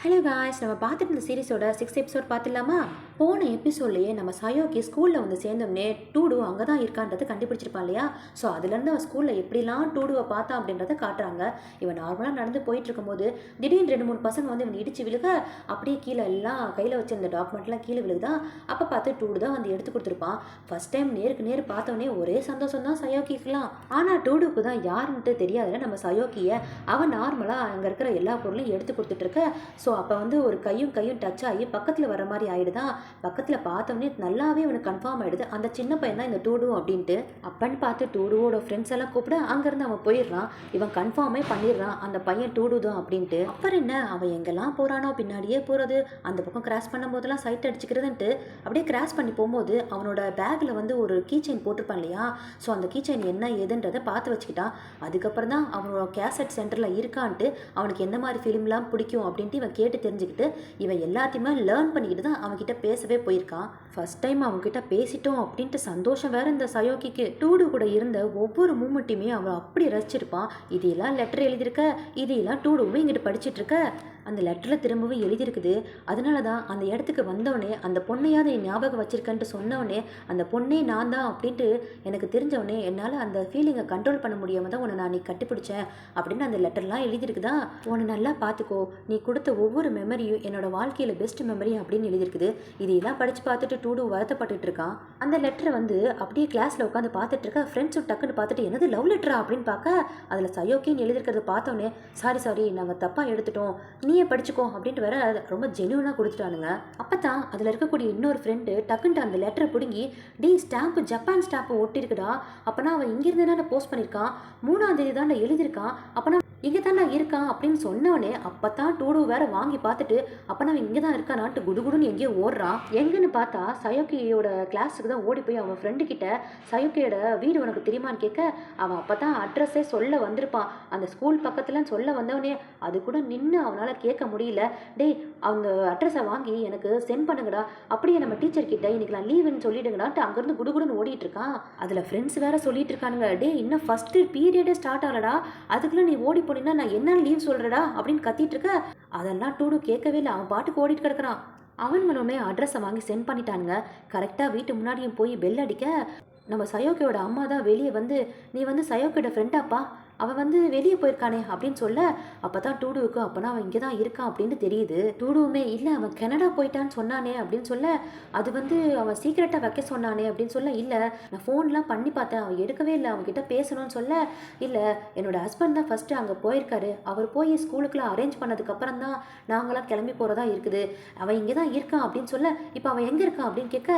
Hello guys, நம்ம பார்த்துட்டு இருந்த சீரிஸோட 6th எபிசோட் பார்த்துடலாமா? போன எபிசோட்லேயே நம்ம சயோக்கி ஸ்கூலில் வந்து சேர்ந்தோம்னே டூடு அங்கே தான் இருக்கான்றது கண்டுபிடிச்சிருப்பான் இல்லையா? ஸோ அதுலேருந்து அவன் ஸ்கூலில் எப்படிலாம் டூடுவை பார்த்தான் அப்படின்றத காட்டுறாங்க. இவன் நார்மலாக நடந்து போயிட்டு இருக்கும்போது திடீர்னு 2-3 பசங்க வந்து இவன் இடிச்சு விழுக, அப்படியே கீழே எல்லாம் கையில் வச்சிருந்த டாக்குமெண்ட்லாம் கீழே விழுகுதா. அப்போ பார்த்து டூடு தான் வந்து எடுத்து கொடுத்துருப்பான். ஃபர்ஸ்ட் டைம் நேருக்கு நேர் பார்த்தவொடனே ஒரே சந்தோஷம் தான் சயோக்கிக்கலாம். ஆனால் டூடுக்கு தான் யாருன்ட்டு தெரியாதுல நம்ம சயோக்கியை. அவன் நார்மலாக அங்கே இருக்கிற எல்லா பொருளையும் எடுத்து கொடுத்துட்ருக்க. ஸோ அப்போ வந்து ஒரு கையும் டச் ஆகி பக்கத்தில் வர மாதிரி ஆகிடுதான். பக்கத்தில் பார்த்தோன்னே நல்லாவே அவனுக்கு கன்ஃபார்ம் ஆகிடுது அந்த சின்ன பையன் தான் இந்த டூடு அப்படின்ட்டு. அப்பன்னு பார்த்து டூடுவோட ஃப்ரெண்ட்ஸ் எல்லாம் கூப்பிட அங்கேருந்து அவன் போயிடுறான். இவன் கன்ஃபார்மே பண்ணிடுறான் அந்த பையன் டூடு தான் அப்படின்ட்டு. அப்புறம் என்ன, அவன் எங்கெல்லாம் போகிறானோ பின்னாடியே போகிறது, அந்த பக்கம் கிராஸ் பண்ணும்போதெல்லாம் சைட் அடிச்சுக்கிறதுன்ட்டு அப்படியே கிராஸ் பண்ணி போகும்போது அவனோட பேக்கில் வந்து ஒரு கீ செயின் போட்டிருப்பான் இல்லையா? ஸோ அந்த கீ செயின் என்ன ஏதுன்றதை பார்த்து வச்சுக்கிட்டான். அதுக்கப்புறம் தான் அவனோட கேசட் சென்டரில் இருக்கான்ட்டு அவனுக்கு எந்த மாதிரி ஃபிலிம்லாம் பிடிக்கும் அப்படின்ட்டு இவன் கேட்டு தெரிஞ்சுக்கிட்டு இவன் எல்லாத்தையுமே லேர்ன் பண்ணிக்கிட்டு தான் அவன்கிட்ட பேசவே போயிருக்கான். ஃபர்ஸ்ட் டைம் அவன்கிட்ட பேசிட்டோம் அப்படின்ட்டு சந்தோஷம் வேற இந்த சயோக்கிக்கு. டூடு கூட இருந்த ஒவ்வொரு மூமெண்ட்டையுமே அவன் அப்படி ரசிச்சிருப்பான். இதெல்லாம் லெட்டர் எழுதியிருக்க, இதெல்லாம் டூடுவும் இங்கிட்டு படிச்சுட்டு இருக்க. அந்த லெட்டரில் திரும்பவும் எழுதியிருக்குது. அதனால தான் அந்த இடத்துக்கு வந்தவனே அந்த பொண்ணையாவது ஞாபகம் வச்சிருக்கன்ட்டு சொன்னவனே அந்த பொண்ணே நான் தான் அப்படின்ட்டு எனக்கு தெரிஞ்சவனே என்னால் அந்த ஃபீலிங்கை கண்ட்ரோல் பண்ண முடியாமல் தான் உன்னை நான் நீ கட்டிப்பிடிச்சேன் அப்படின்னு அந்த லெட்டர்லாம் எழுதியிருக்குதா. உன்னை நல்லா பார்த்துக்கோ, நீ கொடுத்த ஒவ்வொரு மெமரியும் என்னோட வாழ்க்கையில் பெஸ்ட் மெமரி அப்படின்னு எழுதியிருக்குது. இதையெல்லாம் படித்து பார்த்துட்டு டூடு வருத்தப்பட்டுட்டு இருக்கான். அந்த லெட்டரை வந்து அப்படியே கிளாஸில் உட்காந்து பார்த்துட்டு இருக்க. ஃப்ரெண்ட்ஸும் டக்குன்னு பார்த்துட்டு என்னது லவ் லெட்டரா அப்படின்னு பார்க்க அதில் சயோக்கின்னு எழுதியிருக்கிறத பார்த்தோன்னே சாரி நாங்கள் தப்பாக எடுத்துட்டோம், நீயே படிச்சுக்கோ அப்படின்ட்டு வேற ரொம்ப ஜென்யூனாக கொடுத்துட்டானுங்க. அப்போ தான் அதில் இருக்கக்கூடிய இன்னொரு ஃப்ரெண்டு டக்குன்ட்டு அந்த லெட்டரை பிடுங்கி ஸ்டாம்ப்பு ஜப்பான் ஸ்டாம்ப்பு ஒட்டியிருக்குடா, அப்போனா அவன் இங்கிருந்து தானே போஸ்ட் பண்ணியிருக்கான், 3ஆம் தேதி தானே எழுதியிருக்கான், அப்போனா இங்கே தானே இருக்கான் அப்படின்னு சொன்னவனே அப்போ தான் டூடு வேற வாங்கி பார்த்துட்டு அப்போ நான் இங்கே தான் இருக்கானான்ட்டு குடுகுடுன்னு எங்கேயோ ஓடுறான். எங்கன்னு பார்த்தா சயோக்கியோட கிளாஸுக்கு தான் ஓடி போய் அவன் ஃப்ரெண்டு கிட்ட சயோக்கியோட வீடு உனக்கு தெரியுமான்னு கேட்க அவன் அப்போ தான் அட்ரஸே சொல்ல வந்திருப்பான். அந்த ஸ்கூல் பக்கத்தில் சொல்ல வந்தவனே அது கூட நின்று அவனால் கேட்க முடியல. அந்த அட்ரஸை வாங்கி எனக்கு சென்ட் பண்ணுங்கடா, அப்படியே நம்ம டீச்சர் கிட்ட இன்னைக்கு நான் லீவுன்னு சொல்லிடுங்கடான்ட்டு அங்கேருந்து குடுகுடுன்னு ஓடிட்டு இருக்கான். அதில் ஃப்ரெண்ட்ஸ் வேற சொல்லிட்டு இருக்கானுங்க, இன்னும் ஃபஸ்ட்டு பீரியடே ஸ்டார்ட் ஆகலடா, அதுக்குள்ள நீ ஓடி போனீங்கன்னா நான் என்ன லீவ் சொல்றடா அப்படின்னு கத்திட்டு இருக்க. அதெல்லாம் டூடு கேட்கவே இல்லை, அவன் பாட்டுக்கு ஓடிட்டு கிடக்குறான். அவனுங்களுமே அட்ரஸை வாங்கி சென்ட் பண்ணிட்டானுங்க. கரெக்டாக வீட்டு முன்னாடியும் போய் பெல் அடிக்க நம்ம சயோக்கியோட அம்மா தான் வெளியே வந்து நீ வந்து சயோக்கியோட ஃப்ரெண்டாப்பா, அவன் வந்து வெளியே போயிருக்கானே அப்படின்னு சொல்ல அப்போ தான் டூடுவுக்கு அப்போனா அவன் இங்கே தான் இருக்கான் அப்படின்னு தெரியுது. டூடுவுமே இல்லை அவன் கனடா போயிட்டான்னு சொன்னானே அப்படின்னு சொல்ல அது வந்து அவன் சீக்கிரட்டாக வைக்க சொன்னானே அப்படின்னு சொல்ல இல்லை நான் ஃபோன்லாம் பண்ணி பார்த்தேன் அவன் எடுக்கவே இல்லை, அவன்கிட்ட பேசணும்னு சொல்ல இல்லை என்னோட ஹஸ்பண்ட் தான் ஃபஸ்ட்டு அங்கே போயிருக்காரு, அவர் போய் ஸ்கூலுக்குலாம் அரேஞ்ச் பண்ணதுக்கப்புறம் தான் நாங்களாம் கிளம்பி போகிறதா இருக்குது, அவன் இங்கே தான் இருக்கான் அப்படின்னு சொல்ல இப்போ அவன் எங்கே இருக்கான் அப்படின்னு கேட்க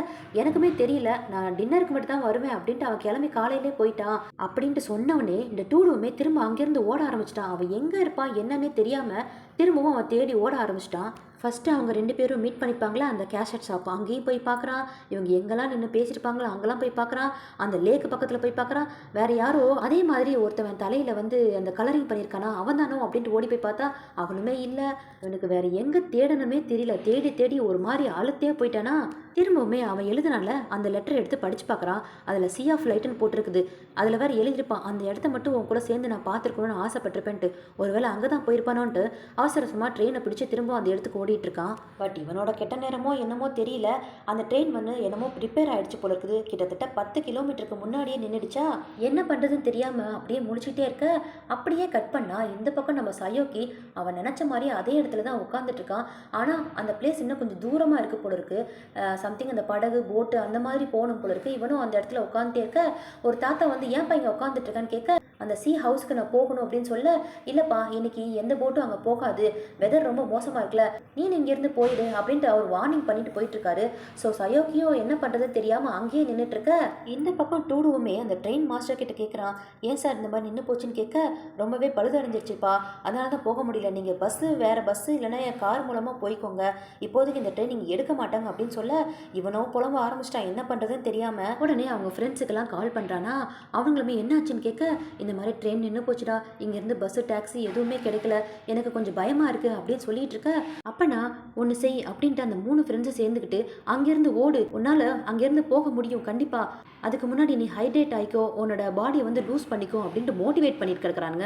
எனக்குமே தெரியல, நான் டின்னருக்கு மட்டும் தான் வருவேன் அப்படின்ட்டு அவன் கிளம்பி காலையிலே போயிட்டான் அப்படின்ட்டு சொன்னவனே இந்த டூடுவுமே திரும்ப அங்கேருந்து ஓட ஆரம்பிச்சிட்டான். அவன் எங்கே இருப்பான் என்னன்னே தெரியாமல் திரும்பவும் அவன் தேடி ஓட ஆரம்பிச்சிட்டான். ஃபஸ்ட்டு அவங்க 2 பேரும் மீட் பண்ணிப்பாங்களா அந்த கேசட் ஷாப், அங்கேயும் போய் பார்க்குறான். இவங்க எங்கெல்லாம் நின்று பேசியிருப்பாங்களோ அங்கெல்லாம் போய் பார்க்குறான். அந்த லேக்கு பக்கத்தில் போய் பார்க்குறான். வேறு யாரோ அதே மாதிரி ஒருத்தவன் தலையில் வந்து அந்த கலரிங் பண்ணியிருக்கானா அவன் தானோ அப்படின்ட்டு ஓடி போய் பார்த்தா அவனுமே இல்லை. இவனுக்கு வேறு எங்கே தேடணுமே தெரியல, தேடி ஒரு மாதிரி அழுத்தே போயிட்டானா. திரும்பவுமே அவன் எழுதுனால அந்த லெட்டர் எடுத்து படித்து பார்க்குறான். அதில் சி ஆஃப் லைட்டுன்னு போட்டிருக்குது. அதில் வேறு எழுதியிருப்பான் அந்த இடத்த மட்டும் உன் கூட சேர்ந்து நான் பார்த்துருக்கணும்னு ஆசைப்பட்டிருப்பேன்ட்டு. ஒருவேளை அங்கே தான் போயிருப்பானோன்ட்டு அவசரமாக ட்ரெயினை பிடிச்சி திரும்ப அந்த இடத்துக்கு ஓடிட்டு இருக்கான். பட் இவனோட கெட்ட நேரமோ என்னமோ தெரியல, அந்த ட்ரெயின் வந்து என்னமோ ப்ரிப்பேர் ஆகிடுச்சு போல இருக்குது. கிட்டத்தட்ட 10 கிலோமீட்டருக்கு முன்னாடியே நின்றுடுச்சா. என்ன பண்ணுறதுன்னு தெரியாமல் அப்படியே முடிச்சுட்டே இருக்க. அப்படியே கட் பண்ணால் இந்த பக்கம் நம்ம சயோக்கி அவன் நினச்ச மாதிரி அதே இடத்துல தான் உட்காந்துட்டு இருக்கான். ஆனால் அந்த பிளேஸ் இன்னும் கொஞ்சம் தூரமாக இருக்குது போல இருக்குது. சம்திங் அந்த படகு போட்டு அந்த மாதிரி போகணும் போல இருக்குது. இவனும் அந்த இடத்துல உட்காந்துட்டே இருக்க. ஒரு தாத்தா வந்து ஏன்ப்பா இங்கே உட்காந்துட்டு இருக்கான்னு கேட்க அந்த சி ஹவுஸ்க்கு நான் போகணும் அப்படின்னு சொல்ல இல்லைப்பா இன்னைக்கு எந்த போட்டும் அங்கே போகாது, வெதர் ரொம்ப மோசமாக இருக்குல்ல, நீ இங்கேருந்து போயிடு அப்படின்ட்டு அவர் வார்னிங் பண்ணிட்டு போயிட்டு இருக்காரு. ஸோ சயோக்கியோ என்ன பண்ணுறது தெரியாமல் அங்கேயே நின்றுட்டு இருக்க. இந்த பக்கம் டூடுவுமே அந்த ட்ரெயின் மாஸ்டர் கிட்ட கேட்குறான், ஏன் சார் இந்த மாதிரி நின்று போச்சுன்னு கேட்க ரொம்பவே பழுதடைஞ்சிருச்சுப்பா, அதனால தான் போக முடியல, நீங்கள் பஸ்ஸு வேறு பஸ்ஸு இல்லைன்னா என் கார் மூலமாக போய்க்கோங்க, இப்போதைக்கு இந்த ட்ரெயின் நீங்கள் எடுக்க மாட்டாங்க அப்படின்னு சொல்ல இவனோ புலம்ப ஆரம்பிச்சிட்டான் என்ன பண்ணுறதுன்னு தெரியாமல். உடனே அவங்க ஃப்ரெண்ட்ஸுக்கெல்லாம் கால் பண்ணுறானா. அவங்களுமே என்னாச்சுன்னு கேட்க இந்த மாதிரி ட்ரெயின் நின்று போச்சுடா, இங்கேருந்து பஸ்ஸு டாக்ஸி எதுவுமே கிடைக்கல, எனக்கு கொஞ்சம் பயமாக இருக்குது அப்படின்னு சொல்லிட்டு இருக்க. அப்பனா ஒன்று செய் அப்படின்ட்டு அந்த 3 ஃப்ரெண்ட்ஸை சேர்ந்துக்கிட்டு அங்கேருந்து ஓடு, உன்னால் அங்கேருந்து போக முடியும் கண்டிப்பாக, அதுக்கு முன்னாடி நீ ஹைட்ரேட் ஆகிக்கோ, உன்னோட பாடியை வந்து லூஸ் பண்ணிக்கோ அப்படின்ட்டு மோட்டிவேட் பண்ணிட்டு கிடக்குறாங்க.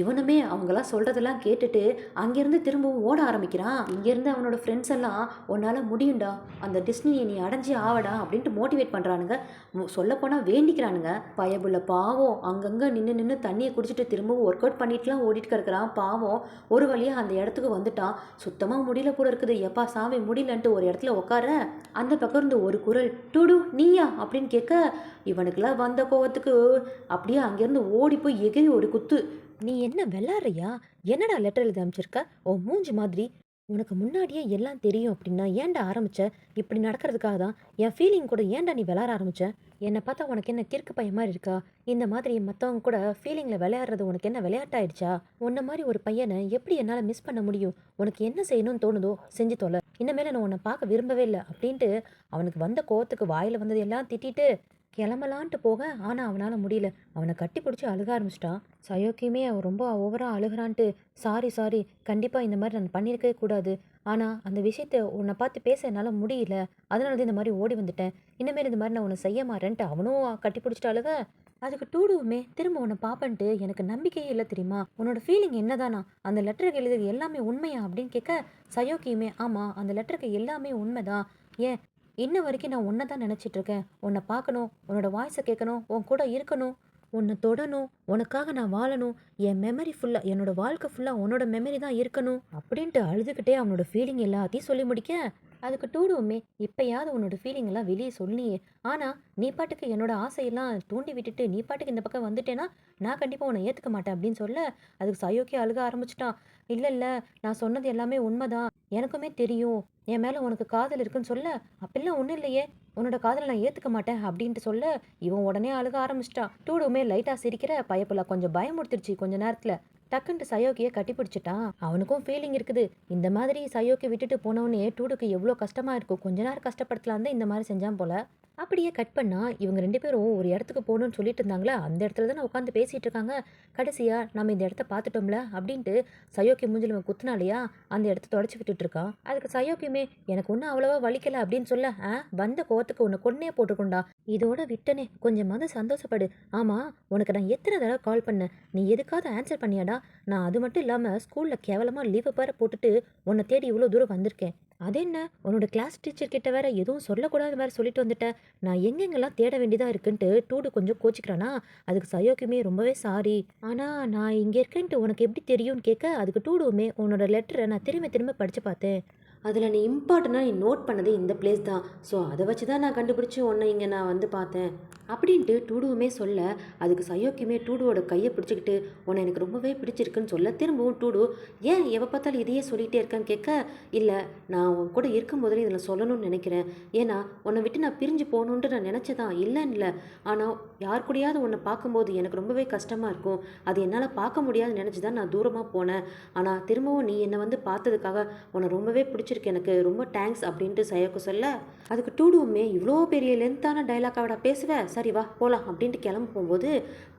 இவனுமே அவங்களாம் சொல்கிறதெல்லாம் கேட்டுட்டு அங்கேருந்து திரும்பவும் ஓட ஆரம்பிக்கிறான். இங்கேருந்து அவனோட ஃப்ரெண்ட்ஸ் எல்லாம் உன்னால் முடியும்டா, அந்த டிஸ்னியை நீ அடைஞ்சி ஆவடா அப்படின்ட்டு மோட்டிவேட் பண்ணுறானுங்க. சொல்லப்போனால் வேண்டிக்கிறானுங்க. பயபுள்ள பாவம் அங்கங்கே நின்று நின்று தண்ணியை குடிச்சிட்டு திரும்பவும் ஒர்க் அவுட் பண்ணிட்டுலாம் ஓடிட்டு கிடக்குறான். பாவம் ஒரு வழியாக அந்த இடத்துக்கு வந்துட்டான். சுத்தமாக முடியல கூட இருக்குது. எப்பா சாமி முடியலன்ட்டு ஒரு இடத்துல உட்கார அந்த பக்கம் இருந்து ஒரு குரல், டூடு நீயா அப்படின்னு கேட்க இவனுக்கெல்லாம் வந்த கோவத்துக்கு அப்படியே அங்கேருந்து ஓடி போய் எகிரி ஒரு குத்து. நீ என்ன வெள்ளாடுறியா? என்னடா லெட்டர் எழுதி அனுப்பிச்சிருக்க? உன் மூஞ்சி மாதிரி. உனக்கு முன்னாடியே எல்லாம் தெரியும் அப்படின்னா ஏன்டா ஆரம்பிச்ச? இப்படி நடக்கிறதுக்காக தான் என் ஃபீலிங் கூட ஏன்டா நீ விளையாட ஆரம்பிச்ச? என்னை பார்த்தா உனக்கு என்ன கிறுக்கு பையன் மாதிரி இருக்கா? இந்த மாதிரி மற்றவங்க கூட ஃபீலிங்கில் விளையாடுறது உனக்கு என்ன விளையாட்டாயிடுச்சா? உன்ன மாதிரி ஒரு பையனை எப்படி என்னால் மிஸ் பண்ண முடியும்? உனக்கு என்ன செய்யணும்னு தோணுதோ செஞ்சு தொலை. இனிமேல் நான் உன்னை பார்க்க விரும்பவே இல்லை அப்படின்ட்டு அவனுக்கு வந்த கோவத்துக்கு வாயில் வந்தது எல்லாம் திட்டிட்டு கிளம்பலான்ட்டு போக, ஆனால் அவனால் முடியல. அவனை கட்டி பிடிச்சி அழுக ஆரம்பிச்சிட்டான். சயோக்கியுமே அவன் ரொம்ப ஓவராக அழுகிறான்ட்டு, சாரி சாரி, கண்டிப்பாக இந்த மாதிரி நான் பண்ணியிருக்கவே கூடாது. ஆனால் அந்த விஷயத்த உன்னை பார்த்து பேச என்னால் முடியல, அதனால தான் இந்த மாதிரி ஓடி வந்துட்டேன். இனிமேல் இந்த மாதிரி நான் உன்னை செய்ய மாறேன்ட்டு அவனும் கட்டி பிடிச்சிட்டு அழுக. அதுக்கு டூடுவுமே திரும்ப உன்னை பார்ப்பன்ட்டு எனக்கு நம்பிக்கையே இல்லை தெரியுமா? உன்னோட ஃபீலிங் என்னதானா? அந்த லெட்டருக்கு எழுதுறது எல்லாமே உண்மையா அப்படின்னு கேட்க, சயோக்கியுமே ஆமாம் அந்த லெட்டருக்கு எல்லாமே உண்மைதான். ஏன் இன்ன வரைக்கும் நான் உன்னை தான் நினச்சிட்டு இருக்கேன். உன்னை பார்க்கணும், உன்னோட வாய்ஸை கேட்கணும், உன் கூட இருக்கணும், உன்னை தொடணும், உனக்காக நான் வாழணும், என் மெமரி ஃபுல்லாக என்னோட வாழ்க்கை ஃபுல்லாக உன்னோட மெமரி தான் இருக்கணும் அப்படின்ட்டு அழுதுகிட்டே அவனோட ஃபீலிங் எல்லாத்தையும் சொல்லி முடிக்க, அதுக்கு டூடுவுமே இப்பயாவது உன்னோட ஃபீலிங் எல்லாம் வெளியே சொல்லியே. ஆனால் நீ பாட்டுக்கு என்னோட ஆசையெல்லாம் தூண்டி விட்டுட்டு நீ பாட்டுக்கு இந்த பக்கம் வந்துட்டேன்னா நான் கண்டிப்பாக உன்னை ஏற்றுக்க மாட்டேன் அப்படின்னு சொல்ல, அதுக்கு சயோக்கே அழுக ஆரம்பிச்சிட்டான். இல்லை இல்லை, நான் சொன்னது எல்லாமே உண்மைதான், எனக்குமே தெரியும் என் மேலே உனக்கு காதல் இருக்குன்னு சொல்ல, அப்படிலாம் ஒன்றும் இல்லையே, உன்னோட காதலை நான் ஏற்றுக்க மாட்டேன் அப்படின்ட்டு சொல்ல, இவன் உடனே அழுக ஆரம்பிச்சிட்டான். டூடுவுமே லைட்டாக சிரிக்கிற பயப்புல கொஞ்சம் பயமுறுத்திடுச்சு கொஞ்ச நேரத்தில். டக்குன்ட்டு சயோக்கியை கட்டி பிடிச்சிட்டான். அவனுக்கும் ஃபீலிங் இருக்குது. இந்த மாதிரி சயோக்கி விட்டுட்டு போனவனே டூடுக்கு எவ்வளோ கஷ்டமாக இருக்கும். கொஞ்ச நேரம் கஷ்டப்படுத்தலாம் தான் இந்த மாதிரி செஞ்சான் போல. அப்படியே கட் பண்ணா இவங்க 2 பேரும் ஒரு இடத்துக்கு போகணும்னு சொல்லிட்டு இருந்தாங்களா, அந்த இடத்துல தானே உட்காந்து பேசிட்டு இருக்காங்க. கடைசியா நம்ம இந்த இடத்த பார்த்துட்டோம்ல அப்படின்ட்டு சயோக்கி மூஞ்சில் இவன் குத்துனாலையா அந்த இடத்த தொடச்சி விட்டுட்டு இருக்கான். அதுக்கு சயோக்கியுமே எனக்கு ஒன்றும் அவ்வளவா வலிக்கல அப்படின்னு சொல்ல, வந்த கோவத்துக்கு உன்னை கொன்னே போட்டுக்கொண்டா, இதோட விட்டனே கொஞ்சமாவது சந்தோஷப்படு. ஆமா, உனக்கு நான் எத்தனை தடவை கால் பண்ணேன், நீ எதுக்காவது ஆன்சர் பண்ணியாடா? நான் அது மட்டும் இல்லாமல் ஸ்கூலில் கேவலமாக லீவை பேர போட்டுட்டு உன்னை தேடி இவ்வளோ தூரம் வந்திருக்கேன். அது என்ன, உன்னோட கிளாஸ் டீச்சர் கிட்ட வேற எதுவும் சொல்லக்கூடாது வேற சொல்லிட்டு வந்துட்டேன். நான் எங்கெங்கெல்லாம் தேட வேண்டியதா இருக்குன்ட்டு டூடு கொஞ்சம் கோச்சிக்கிறானா. அதுக்கு சயோக்கியுமே ரொம்பவே சாரி, ஆனால் நான் இங்கே இருக்கேன்ட்டு உனக்கு எப்படி தெரியும்னு கேட்க, அதுக்கு டூடுவுமே உன்னோட லெட்டரை நான் திரும்ப திரும்ப படித்து பார்த்தேன். அதில் நீ இம்பார்ட்டண்ட்டாக நீ நோட் பண்ணது இந்த பிளேஸ் தான். ஸோ அதை வச்சு தான் நான் கண்டுபிடிச்சி உன்னை இங்கே நான் வந்து பார்த்தேன் அப்படின்ட்டு டூடுவுமே சொல்ல, அதுக்கு சயோக்கியுமே டூடுவோட கையை பிடிச்சிக்கிட்டு உன்னை எனக்கு ரொம்பவே பிடிச்சிருக்குன்னு சொல்ல, திரும்பவும் டூடு ஏன் எப்போ பார்த்தாலும் இதையே சொல்லிகிட்டே இருக்கேன்னு கேட்க, இல்லை நான் உன் கூட இருக்கும் போதே இதில் சொல்லணும்னு நினைக்கிறேன். ஏன்னா உன்னை விட்டு நான் பிரிஞ்சு போகணுன்ட்டு நான் நினச்சதான் இல்லைன்னு இல்லை, ஆனால் யார் கூடயாவது உன்னை பார்க்கும்போது எனக்கு ரொம்பவே கஷ்டமாக இருக்கும். அது என்னால் பார்க்க முடியாதுன்னு நினச்சி தான் நான் தூரமாக போனேன். ஆனால் திரும்பவும் நீ என்னை வந்து பார்த்ததுக்காக உன்னை ரொம்பவே பிடிச்சிருக்கு, எனக்கு ரொம்ப தேங்க்ஸ் அப்படின்ட்டு சயோக்கு சொல்ல, அதுக்கு டூடுவுமே இவ்வளோ பெரிய லென்த்தான டைலாக்காக பேசுவேன், சரி வா போகலாம் அப்படின்ட்டு கிளம்ப போகும்போது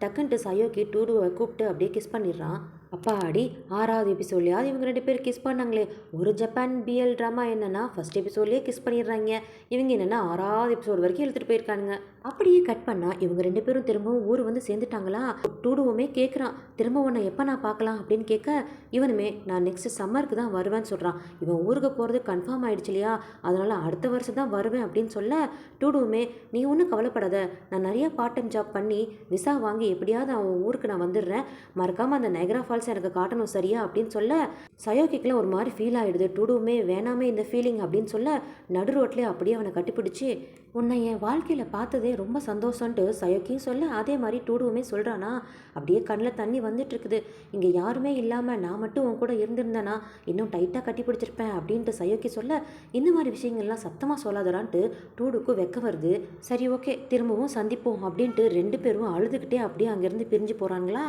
டக்குன்ட்டு சயோக்கி டூடுவை கூப்பிட்டு அப்படியே கிஸ் பண்ணிடுறான். அப்பாடி 6வது எபிசோட்லையாவது இவங்க 2 பேர் கிஸ் பண்ணாங்களே. ஒரு ஜப்பான் பிஎல் ட்ராமா என்னன்னா ஃபர்ஸ்ட் எபிசோட்லேயே கிஸ் பண்ணிடுறாங்க. இவங்க என்னென்னா 6வது எபிசோடு வரைக்கும் எடுத்துகிட்டு போயிருக்கானுங்க. அப்படியே கட் பண்ணால் இவங்க 2 பேரும் திரும்பவும் ஊர் வந்து சேர்ந்துட்டாங்களா. டூடுவுமே கேட்குறான், திரும்ப உன்னை எப்போ நான் பார்க்கலாம் அப்படின்னு கேட்க, இவனுமே நான் நெக்ஸ்ட் சம்மருக்கு தான் வருவேன்னு சொல்கிறான். இவன் ஊருக்கு போகிறது கன்ஃபார்ம் ஆகிடுச்சு இல்லையா, அதனால் அடுத்த வருஷம் தான் வருவேன் அப்படின்னு சொல்ல, டூடுவுமே நீ ஒன்றும் கவலைப்படாத, நான் நிறைய பார்ட் டைம் ஜாப் பண்ணி விசா வாங்கி எப்படியாவது அவன் ஊருக்கு நான் வந்துடுறேன், மறக்காமல் அந்த நைக்ரா ஃபால்ஸ் எனக்கு காட்டணும் சரியா அப்படின்னு சொல்ல, சயோக்கிக்கெலாம் ஒரு மாதிரி ஃபீல் ஆகிடுது. டூடுவுமே வேணாமே இந்த ஃபீலிங் அப்படின்னு சொல்ல, நடு ரோட்லேயே அப்படியே அவனை கட்டிப்பிடிச்சி உன்னை என் வாழ்க்கையில் பார்த்ததே ரொம்ப சந்தோஷம்ன்ட்டு சயோக்கியும் சொல்ல, அதே மாதிரி டூடுவுமே சொல்கிறானா. அப்படியே கண்ணில் தண்ணி வந்துட்டு இருக்குது. இங்கே யாருமே இல்லாமல் நான் மட்டும் உன் கூட இருந்திருந்தேனா இன்னும் டைட்டாக கட்டி பிடிச்சிருப்பேன் அப்படின்ட்டு சயோக்கி சொல்ல, இந்த மாதிரி விஷயங்கள்லாம் சத்தமாக சொல்லாதடான்ட்டு டூடுக்கு வெக்க வருது. சரி ஓகே திரும்பவும் சந்திப்போம் அப்படின்ட்டு 2 பேரும் அழுதுகிட்டே அப்படியே அங்கேருந்து பிரிஞ்சு போகிறாங்களா.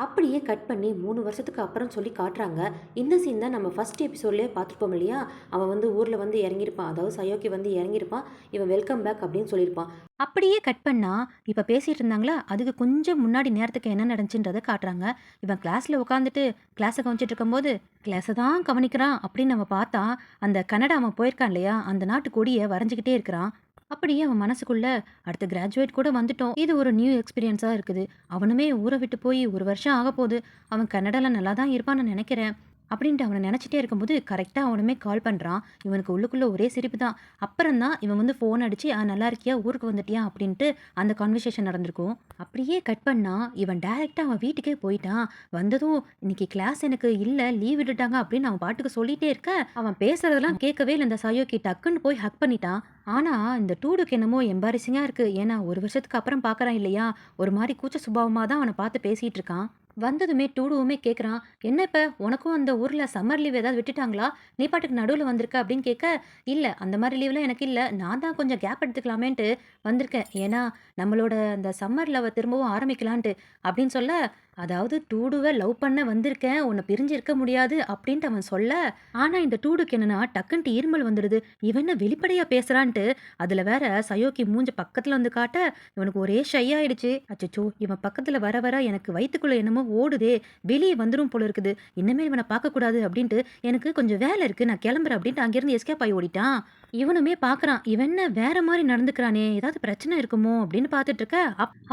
அப்படியே கட் பண்ணி 3 வருஷத்துக்கு அப்புறம் சொல்லி காட்டுறாங்க. இந்த சீன் தான் நம்ம ஃபர்ஸ்ட் எபிசோட்லேயே பார்த்துருப்போம் இல்லையா. அவன் வந்து ஊரில் வந்து இறங்கியிருப்பான், அதாவது சயோக்கி வந்து இறங்கியிருப்பான், இவன் வெல்கம் பேக் அப்படின்னு சொல்லியிருப்பான். அப்படியே கட் பண்ணா இப்போ பேசிட்டு இருந்தாங்களா, அதுக்கு கொஞ்சம் முன்னாடி நேரத்துக்கு என்ன நடந்துச்சுன்றதை காட்டுறாங்க. இவன் கிளாஸில் உட்காந்துட்டு கிளாஸை கவனிச்சிட்டு இருக்கும்போது கிளாஸை தான் கவனிக்கிறான் அப்படின்னு நம்ம பார்த்தா, அந்த கனடா அவன் போயிருக்கான் இல்லையா, அந்த நாட்டு கொடியை வரைஞ்சிக்கிட்டே இருக்கிறான். அப்படியே அவன் மனசுக்குள்ள அடுத்து கிராஜுவேட் கூட வந்துட்டோம். இது ஒரு நியூ எக்ஸ்பீரியன்ஸா இருக்குது. அவனுமே ஊர விட்டு போய் 1 வருஷம் ஆகப்போது. அவன் கனடால நல்லா தான் இருப்பான்னு நெனைக்கிறேன். அப்படின்ட்டு அவன நெனச்சிட்டே இருக்கும்போது, கரெக்ட்டா அவனுமே கால் பண்றான். இவனுக்கு உள்ளுக்குள்ள ஒரே சிரிப்பு தான். அப்புறம் தான் இவன் வந்து ஃபோன் அடிச்சு, நல்லா இருக்கியா? ஊருக்கு வந்துட்டியா?" அப்படின்ட்டு அந்த கான்வர்சேஷன் நடந்திருக்கும். அப்படியே கட் பண்ணா, இவன் டைரக்ட்டா அவன் வீட்டுக்கே போயிட்டான். வந்ததும், "இன்னைக்கு கிளாஸ் எனக்கு இல்ல, லீவ் விட்டுட்டாங்க" அப்படின்னு அவன் பாட்டுக்கு சொல்லிட்டே இருக்க, அவன் பேசுறதெல்லாம் கேட்கவே இல்ல இந்த சயோகி. டக்குன்னு போய் ஹக் பண்ணிட்டான். ஆனா, இந்த டூடுக்கு என்னமோ எம்பாரசிங்கா இருக்கு. ஏன்னா, 1 வருஷத்துக்கு அப்புறம் பார்க்குறான் இல்லையா? ஒரு மாரி கூச்ச சுபாவமா தான் அவன பார்த்து பேசிட்டு இருக்கான். வந்ததுமே டூடுவுமே கேட்குறான், "என்ன இப்ப உனக்கும் அந்த ஊர்ல சம்மர் லீவ் ஏதாவது விட்டுட்டாங்களா? நீ பாட்டுக்கு நடுவுல வந்திருக்க" அப்படின்னு கேட்க, "இல்ல அந்த மாரி லீவ்லாம் எனக்கு இல்ல. நான் தான் கொஞ்சம் கேப் எடுத்துக்கலாமேன்ட்டு வந்திருக்கேன். ஏன்னா, நம்மளோட அந்த சம்மர் லவ்வ திரும்பவும் ஆரம்பிக்கலான்ட்டு" அப்படின்னு சொல்ல, அதாவது டூடுவ லவ் பண்ண வந்திருக்கேன். உன்ன பிரிஞ்சு இருக்க முடியாது அப்படின்ட்டு அவன் சொல்ல, ஆனா இந்த டூடுக்கு என்னன்னா டக்குன்ட்டு இருமல் வந்துடுது. இவன் என்ன வெளிப்படையா பேசுறான்ட்டு, அதுல வேற சயோகி மூஞ்ச பக்கத்துல வந்து காட்ட, இவனுக்கு ஒரே ஷை ஆயிடுச்சு. அச்சச்சோ! இவன் பக்கத்துல வர வர எனக்கு வயித்துக்குள்ள என்னமோ ஓடுதே! வெளிய வந்துரும் போல இருக்குது. இனிமே இவன பார்க்கக்கூடாது அப்படின்ட்டு, எனக்கு கொஞ்சம் வேலை இருக்கு. நான் கிளம்புறேன் அப்படின்ட்டு அங்கேருந்து எஸ்கேப் ஆயி ஓடிட்டான். இவனுமே பார்க்குறான். இவன் என்ன வேற மாரி நடந்துக்கிறானே! ஏதாவது பிரச்சனை இருக்குமோ? அப்படின்னு பார்த்துட்டு இருக்க,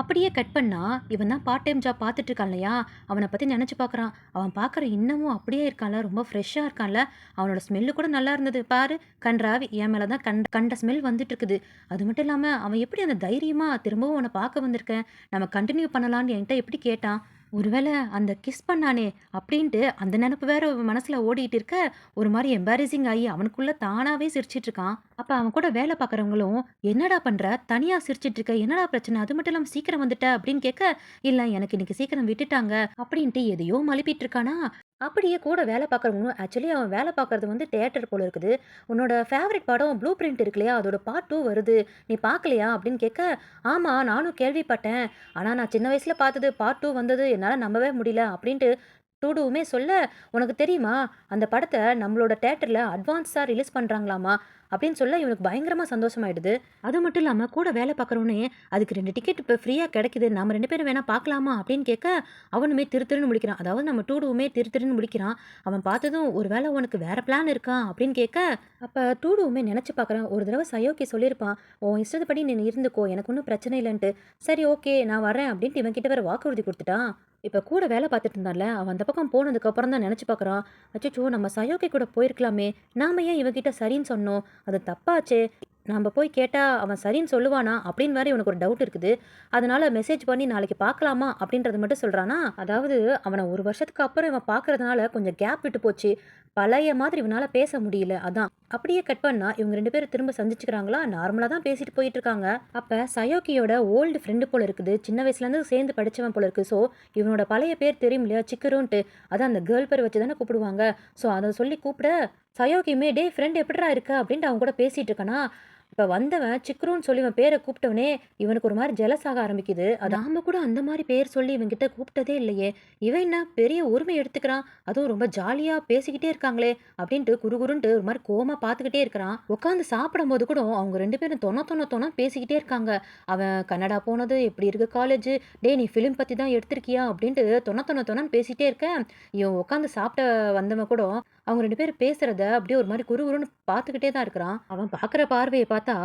அப்படியே கட் பண்ணா, இவன் தான் பார்ட் டைம் ஜாப் பார்த்துட்டு இருக்கான் இல்லையா? அவன பத்தி நெனச்சு பார்க்குறான். அவன் பார்க்குற இன்னமும் அப்படியே இருக்கான்ல, ரொம்ப ஃப்ரெஷ்ஷா இருக்கான்ல. அவனோட ஸ்மெல்லு கூட நல்லா இருந்தது. பாரு, கண்றாவி என் மேல தான் கண்ட கண்ட ஸ்மெல் வந்துட்டு இருக்குது. அது மட்டும் இல்லாம, அவன் எப்படி அந்த தைரியமா திரும்பவும் உன்ன பார்க்க வந்திருக்கேன், நம்ம கன்டின்யூ பண்ணலான்னு என்கிட்ட எப்படி கேட்டான்? ஒருவேளை அந்த கிஸ் பண்ணானே அப்படின்ட்டு அந்த நெனப்பு வேற அவன் மனசுல ஓடிட்டு இருக்க, ஒரு மாரி எம்பாரசிங் ஆயி அவனுக்குள்ள தானாவே சிரிச்சிட்டு இருக்கான். அப்ப அவன் கூட வேலை பார்க்குறவங்களும், "என்னடா பண்ற? தனியா சிரிச்சிட்டு இருக்க. என்னடா பிரச்சனை? அது மட்டும் இல்லாம சீக்கிரம் வந்துட்ட" அப்படின்னு கேட்க, "இல்ல எனக்கு இன்னைக்கு சீக்கிரம் விட்டுட்டாங்க" அப்படின்ட்டு எதையோ மழுப்பிட்டு இருக்கானா. அப்படியே கூட வேலை பார்க்குறவங்களும், ஆக்சுவலி அவன் வேலை பார்க்குறது வந்து தியேட்டர் போல இருக்குது. "உன்னோட ஃபேவரைட் படம் ப்ளூ பிரிண்ட் இருக்கு இல்லையா? அதோட பார்ட் 2 வருது. நீ பார்க்கலையா?" அப்படின்னு கேட்க, "ஆமா நானும் கேள்விப்பட்டேன். ஆனா நான் சின்ன வயசுல பார்த்தது பார்ட் 2 வந்தது என்னால நம்பவே முடியல" அப்படின்ட்டு டூடுவுமே சொல்ல, "உனக்கு தெரியுமா? அந்த படத்த நம்மளோட தியேட்டர்ல அட்வான்ஸா ரிலீஸ் பண்றாங்களாமா" அப்படின்னு சொல்ல இவனுக்கு பயங்கரமா சந்தோஷமாயிடுது. அது மட்டும் இல்லாம கூட வேலை பார்க்குறவனே, "அதுக்கு 2 டிக்கெட் இப்ப ஃப்ரீயா கிடைக்குது. நாம 2 பேரும் வேணா பார்க்கலாமா?" அப்படின்னு கேட்க, அவனுமே திரு திருன்னு முழிக்கிறான். அதாவது நம்ம டூடுவுமே திரு திருன்னு முழிக்கிறான். அவன் பார்த்ததும், "ஒரு வேளை உனக்கு வேற பிளான் இருக்கா?" அப்படின்னு கேட்க, அப்ப டூடுவுமே நெனச்சு பார்க்குறான். ஒரு தடவ சயோகி சொல்லியிருப்பான், "உன் இஷ்டப்படி நீ இருந்துக்கோ. எனக்கு ஒண்ணும் பிரச்சனை இல்லன்ட்டு." சரி ஓகே நான் வரேன் அப்படின்ட்டு இவன் கிட்ட வேற வாக்குறுதி குடுத்துட்டான். இப்ப கூட வேலை பார்த்துட்டு இருந்தான்ல, அவன் அந்த பக்கம் போனதுக்கு அப்புறம் தான் நெனச்சு பார்க்குறான். அச்சச்சோ! நம்ம சயோகி கூட போயிருக்கலாமே! நாம ஏன் இவன்கிட்ட சரின்னு சொன்னோம்? அது தப்பாச்சே! நாம போய் கேட்டா அவன் சரின்னு சொல்லுவானா? அப்படின்னு வேற இவனுக்கு ஒரு டவுட் இருக்குது. அதனால மெசேஜ் பண்ணி நாளைக்கு பார்க்கலாமா? அப்படின்றத மட்டும் சொல்றானா. அதாவது அவன 1 வருஷத்துக்கு அப்புறம் இவன் பார்க்கறதுனால கொஞ்சம் கேப் விட்டு போச்சு. பழைய மாதிரி இவனால பேச முடியல. அதான். அப்படியே கட் பண்ணா இவங்க 2 பேரும் திரும்ப சந்திச்சுக்கிறாங்களா? நார்மலா தான் பேசிட்டு போயிட்டு இருக்காங்க. அப்ப சயோகியோட ஓல்டு ஃப்ரெண்டு போல இருக்குது. சின்ன வயசுலேருந்து சேர்ந்து படிச்சவன் போல இருக்கு. ஸோ இவனோட பழைய பேர் தெரியும் இல்லையா? சிக்குருன்ட்டு. அதான் அந்த கேர்ள் பேர் வச்சு தானே கூப்பிடுவாங்க. ஸோ அத சொல்லி கூப்பிட, சயோகியுமே, "டேய் ஃப்ரெண்ட் எப்புட்றா இருக்க?" அப்படின்ட்டு அவன் கூட பேசிட்டு இருக்கானா. இப்ப வந்தவன் சிக்ருன்னு சொல்லி இவன் பேர கூப்பிட்டவனே, இவனுக்கு ஒரு மாரி ஜெலஸ் ஆக ஆரம்பிக்குது. நாம கூட அந்த மாரி பேர் சொல்லி இவன்கிட்ட கூப்பிட்டதே இல்லையே! இவன் என்ன பெரிய உரிமை எடுத்துக்கிறான். அதுவும் ரொம்ப ஜாலியா பேசிக்கிட்டே இருக்காங்களே! அப்டின்ட்டு குறுகுறுன்ட்டு ஒரு மாரி கோவமா பார்த்துக்கிட்டே இருக்கிறான். உட்காந்து சாப்பிடும்போது கூட அவங்க 2 பேரும் தொண பேசிக்கிட்டே இருக்காங்க. அவன் கனடா போனது, எப்படி இருக்கு காலேஜு, "டேய் நீ ஃபிலிம் பத்தி தான் எடுத்திருக்கியா?" அப்டின்ட்டு தொணன்னு பேசிட்டே இருக்க, இவன் உட்காந்து சாப்பிட வந்தவன் கூட அவங்க 2 பேரும் பேசுறத அப்படியே ஒரு மாரி குறுகுறுன்னு பார்த்துக்கிட்டே தான் இருக்கிறான். அவன் பார்க்குற பார்வைய பார்த்தா,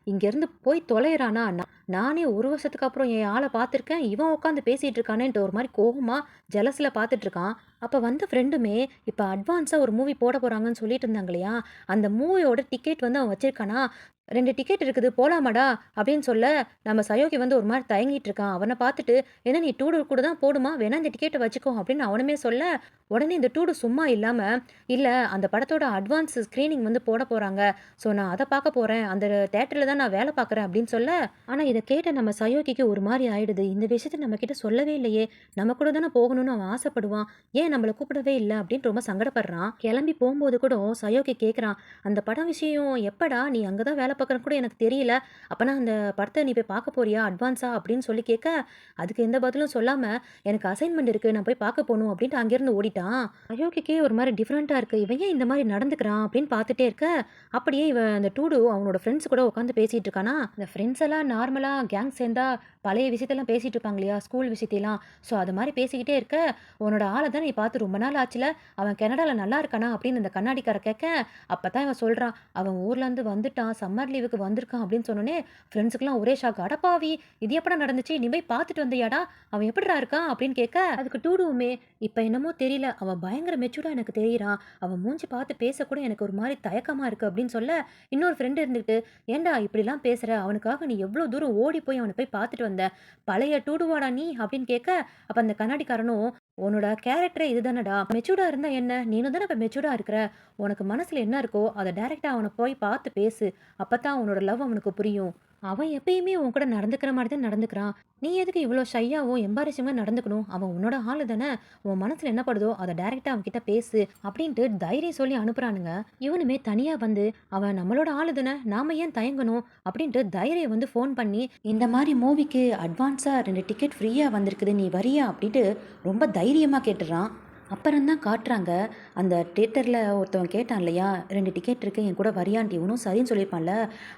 இங்கேருந்து போய் தொலைறானா, நானே 1 வருஷத்துக்கு அப்புறம் என் ஆள பார்த்துருக்கேன். இவன் உட்காந்து பேசிட்டு இருக்கானேன்ட்டு ஒரு மாரி கோவமா, ஜெலஸ்ல பார்த்துட்டு இருக்கான். அப்ப வந்த ஃப்ரெண்டுமே, இப்ப அட்வான்ஸா ஒரு மூவி போட போறாங்கன்னு சொல்லிட்டு இருந்தாங்க இல்லையா? அந்த மூவியோட டிக்கெட் வந்து அவன் வச்சிருக்கானா. "2 டிக்கெட் இருக்குது போலாமாடா?" அப்படின்னு சொல்ல, நம்ம சயோகி வந்து ஒரு மாரி தயங்கிட்டு இருக்கான். அவன பார்த்துட்டு, "என்ன நீ டூடு கூட தான் போடுமா? வேணா இந்த டிக்கெட்ட வச்சுக்கோ" அப்படின்னு அவனுமே சொல்ல, உடனே இந்த டூடு சும்மா இல்லாம, "இல்ல அந்த படத்தோட அட்வான்ஸ் ஸ்க்ரீனிங் வந்து போட போறாங்க. ஸோ நான் அத பார்க்க போறேன். அந்த தியேட்டர்ல தான் நான் வேலை பார்க்குறேன்" அப்படின்னு சொல்ல, ஆனா இத கேட்ட நம்ம சயோகிக்கு ஒரு மாரி ஆயிடுது. இந்த விஷயத்த நம்மகிட்ட சொல்லவே இல்லையே! நம்ம கூட தானே போகணும்னு அவன் ஆசைப்படுவான். ஏன் நம்மள கூப்பிடவே இல்ல அப்படின்னு ரொம்ப சங்கடப்படுறான். கிளம்பி போம்போது கூட சயோகி கேட்குறான், "அந்த படம் விஷயம் எப்படா? நீ அங்க தான் வேலை பார்க்குறன்னு கூட எனக்கு தெரியல. அப்பனா அந்த படத்த நீ போய் பார்க்க போறியா அட்வான்ஸா?" அப்படின்னு சொல்லி கேட்க, அதுக்கு எந்த பதிலும் சொல்லாம, "எனக்கு அசைன்மெண்ட் இருக்கு. நான் போய் பார்க்க போணும்" அப்படின்ட்டு அங்கேருந்து ஓடிட்டான். சயோகிக்கே ஒரு மாரி டிஃபரெண்ட்டா இருக்கு. இவன் ஏன் இந்த மாரி நடந்துக்கிறான் அப்படின்னு பார்த்துட்டே இருக்க, அப்படியே இவன் அந்த டூடு அவனோட ஃப்ரெண்ட்ஸ் கூட உட்காந்து பேசிட்டு இருக்கானா. இந்த ஃப்ரெண்ட்ஸ் எல்லாம் நார்மலா கேங் சேர்ந்தா பழைய விஷயத்தெல்லாம் பேசிட்டு இருப்பாங்க இல்லையா, ஸ்கூல் விஷயத்தையெல்லாம். ஸோ அது மாதிரி பேசிக்கிட்டே இருக்க, உன்னோட ஆளை தான் நீ பார்த்து ரொம்ப நாள் ஆச்சுல, அவன் கனடால நல்லா இருக்கானா அப்படின்னு இந்த கண்ணாடிக்கார கேட்க, அப்பதான் இவன் சொல்றான், அவன் ஊர்லேருந்து வந்துட்டான், சம்மர் லீவுக்கு வந்திருக்கான் அப்படின்னு சொன்னோன்னே ஃப்ரெண்ட்ஸுக்குலாம் ஒரே ஷாக். அடப்பாவி, இது எப்படா நடந்துச்சு, நீ போய் பார்த்துட்டு வந்தியாடா, அவன் எப்படிடா இருக்கான் அப்படின்னு கேட்க, அதுக்கு டூடுவுமே இப்போ என்னமோ தெரியல, அவன் பயங்கர மெச்சூர்டாக எனக்கு தெரியறான், அவன் மூஞ்சி பார்த்து பேசக்கூட எனக்கு ஒரு மாதிரி தயக்கமாக இருக்குது அப்படின்னு சொல்ல, இன்னொரு ஃப்ரெண்டு இருந்துக்கிட்டு, ஏன்டா இப்படிலாம் பேசுகிற, அவனுக்காக நீ எவ்வளோ தூரம் ஓடி போய் அவனை போய் பார்த்துட்டு வந்த, பழைய டூடுவாடா நீ அப்படின்னு கேட்க, அப்போ அந்த கண்ணாடிக்காரனும், உன்னோட கேரக்டரே இதுதானடா, மெச்சூர்டா இருந்தா என்ன, நீனும் தானே இப்போ மெச்சூர்டா இருக்கிற, உனக்கு மனசுல என்ன இருக்கோ அதை டைரக்டா அவனை போய் பார்த்து பேசு, அப்பதான் உன்னோட லவ் அவனுக்கு புரியும். அவன் எப்பயுமே உன் கூட நடந்துக்கிற மாதிரி தான் நடந்துக்கிறான், நீ எதுக்கு இவ்வளோ ஷையாவும் எம்பாரசிங்காக நடந்துக்கணும், அவன் உன்னோட ஆளு தானே, உன் மனசுல என்ன படுதோ அதை டைரக்டா அவன் கிட்ட பேசு அப்படின்ட்டு தைரியம் சொல்லி அனுப்புறானுங்க. இவனுமே தனியா வந்து அவன் நம்மளோட ஆளு தானே, நாம ஏன் தயங்கணும் அப்படின்ட்டு தைரியம் வந்து ஃபோன் பண்ணி, இந்த மாதிரி மூவிக்கு அட்வான்ஸா 2 டிக்கெட் ஃப்ரீயா வந்திருக்குது, நீ வரியா அப்படின்ட்டு ரொம்ப தைரியமா கேட்டுறான். அப்புறம்தான் காட்டுறாங்க, அந்த தியேட்டரில் ஒருத்தவன் கேட்டான் இல்லையா, 2 டிக்கெட் இருக்குது என் கூட வரியான்ட்டு, இவனும் சரின்னு சொல்லியிருப்பான்ல.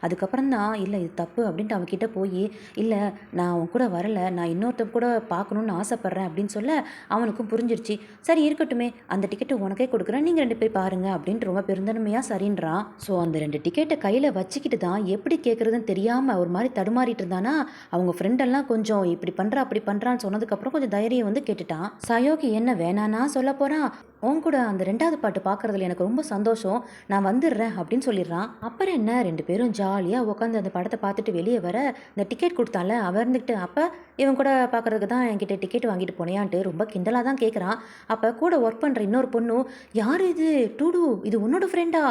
அதுக்கப்புறம் தான் இல்லை இது தப்பு அப்படின்ட்டு அவன்கிட்ட போய், இல்லை நான் அவன் கூட வரலை, நான் இன்னொருத்தன் கூட பார்க்கணுன்னு ஆசைப்பட்றேன் அப்படின்னு சொல்ல, அவனுக்கும் புரிஞ்சிருச்சு. சரி இருக்கட்டுமே, அந்த டிக்கெட்டை உனக்கே கொடுக்குறேன், நீங்கள் 2 பேர் பாருங்க அப்படின்ட்டு ரொம்ப பெருந்தன்மையாக சரின்றான். ஸோ அந்த 2 டிக்கெட்டை கையில் வச்சுக்கிட்டு தான் எப்படி கேட்குறதுன்னு தெரியாமல் ஒரு மாதிரி தடுமாறிட்டு இருந்தானா, அவங்க ஃப்ரெண்டெல்லாம் கொஞ்சம் இப்படி பண்ணுறா அப்படி பண்ணுறான்னு சொன்னதுக்கப்புறம் கொஞ்சம் தைரியம் வந்து கேட்டுட்டான். சயோகி என்ன வேணான்னா சொல்ல போகிறான், உன் கூட அந்த 2வது பாட்டு பார்க்குறதுல எனக்கு ரொம்ப சந்தோஷம், நான் வந்துடுறேன் அப்படின்னு சொல்லிடுறான். அப்புறம் என்ன, 2 பேரும் ஜாலியாக உட்காந்து அந்த படத்தை பார்த்துட்டு வெளியே வர, இந்த டிக்கெட் கொடுத்தால அவன் இருந்துக்கிட்டு, அப்போ இவன் கூட பார்க்குறதுக்கு தான் என்கிட்ட டிக்கெட் வாங்கிட்டு போனியான்ட்டு ரொம்ப கிண்டலாக தான் கேட்குறான். அப்போ கூட ஒர்க் பண்ணுற இன்னொரு பொண்ணு, யார் இது டூடு, இது உன்னோட ஃப்ரெண்டா,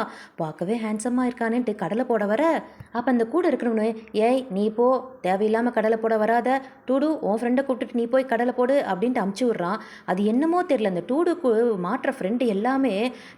பார்க்கவே ஹேண்ட்ஸமாக இருக்கானேன்ட்டு கடலை போட வர, அப்போ அந்த கூட இருக்கணும்னு, ஏய் நீ போ, தேவையில்லாமல் கடலை போட வராத, டூடு உன் ஃப்ரெண்டை கூப்பிட்டுட்டு நீ போய் கடலை போடு அப்படின்ட்டு அமுச்சு விட்றான். அது என்னமோ தெரியல, அந்த டூடுக்கு மாற்ற ஃப்ரெண்டு எல்லாமே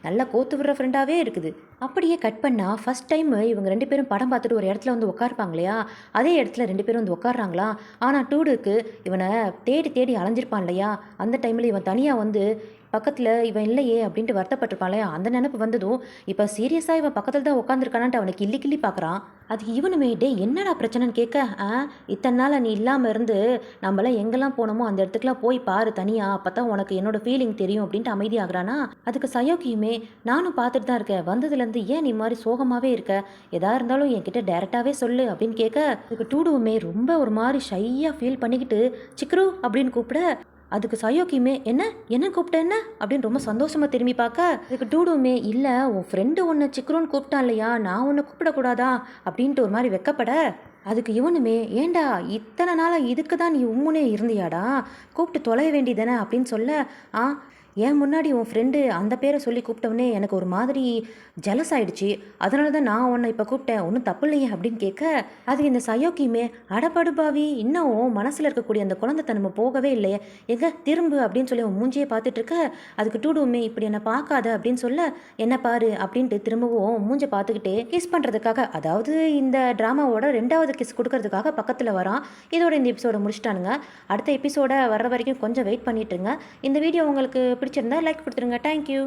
நல்லா கோத்து விடுற ஃப்ரெண்டாகவே இருக்குது. அப்படியே கட் பண்ணால் ஃபஸ்ட் டைம் இவங்க 2 பேரும் படம் பார்த்துட்டு ஒரு இடத்துல வந்து உட்காருப்பாங்க இல்லையா, அதே இடத்துல 2 பேரும் வந்து உட்காடுறாங்களா. ஆனால் டூடுக்கு இவனை தேடி தேடி அலைஞ்சிருப்பான் இல்லையா, அந்த டைமில் இவன் தனியாக வந்து பக்கத்தில் இவன் இல்லையே அப்படின்ட்டு வருத்தப்பட்டிருப்பான் இல்லையா, அந்த நினப்பு வந்ததும் இப்போ சீரியஸாக இவன் பக்கத்தில் தான் உட்காந்துருக்கானான்ட்டு அவனை கிள்ளி கிள்ளி பார்க்குறான். அதுக்கு இவனுமே, டே என்னடா பிரச்சனைன்னு கேட்க, இத்தனை நாள் நீ இல்லாமல் இருந்து நம்மளாம் எங்கெல்லாம் போனோமோ அந்த இடத்துக்குலாம் போய் பாரு தனியாக, அப்போ தான் உனக்கு என்னோட ஃபீலிங் தெரியும் அப்படின்ட்டு அமைதியாகிறானா. அதுக்கு சயோகியுமே, நானும் பார்த்துட்டு தான் இருக்கேன், வந்ததுலேருந்து ஏன் நீ மாதிரி சோகமாகவே இருக்க, எதா இருந்தாலும் என்கிட்ட டேரெக்டாகவே சொல்லு அப்படின்னு கேட்க, அதுக்கு டூடுவுமே ரொம்ப ஒரு மாதிரி ஷையாக ஃபீல் பண்ணிக்கிட்டு சிக்ரு அப்படின்னு கூப்பிட, அதுக்கு சயோகியுமே, என்ன கூப்பிட்ட என்ன அப்படின்னு ரொம்ப சந்தோஷமாக திரும்பி பார்க்க, அதுக்கு டூடுமே, இல்லை உன் ஃப்ரெண்டு ஒன்று சிக்ரோன்னு கூப்பிட்டான் இல்லையா, நான் ஒன்று கூப்பிடக்கூடாதா அப்படின்ட்டு ஒரு மாதிரி வெக்கப்பட, அதுக்கு இவனுமே, ஏண்டா இத்தனை நாளாக இதுக்கு தான் நீ உம்முனே இருந்தியாடா, கூப்பிட்டு தொலைய வேண்டியதானே அப்படின்னு சொல்ல, ஏன் முன்னாடி உன் ஃப்ரெண்டு அந்த பேரை சொல்லி கூப்பிட்டவனே எனக்கு ஒரு மாதிரி ஜெலஸ் ஆயிடுச்சு, அதனால தான் நான் உன்னை இப்போ கூப்பிட்டேன், ஒன்றும் தப்பு இல்லையே அப்படின்னு கேட்க, அது இந்த சயோக்கியுமே, அடப்படுபாவி இன்னும் மனசில் இருக்கக்கூடிய அந்த குழந்தைத்தனம போகவே இல்லையே, எங்க திரும்பு அப்படின்னு சொல்லி அவன் மூஞ்சியே பார்த்துட்டு இருக்க, அதுக்கு டூடுவுமே, இப்படி என்னை பார்க்காத அப்படின்னு சொல்ல, என்ன பாரு அப்படின்ட்டு திரும்பவும் மூஞ்சை பார்த்துக்கிட்டே கிஸ் பண்ணுறதுக்காக, அதாவது இந்த ட்ராமாவோட 2வது கிஸ் கொடுக்கறதுக்காக பக்கத்தில் வரான். இதோட இந்த எபிசோட முடிச்சிட்டானுங்க. அடுத்த எபிசோட வர்ற வரைக்கும் கொஞ்சம் வெயிட் பண்ணிட்டுருங்க. இந்த வீடியோ உங்களுக்கு பிடிச்சிருந்தா லைக் கொடுத்துருங்க. தேங்க்யூ.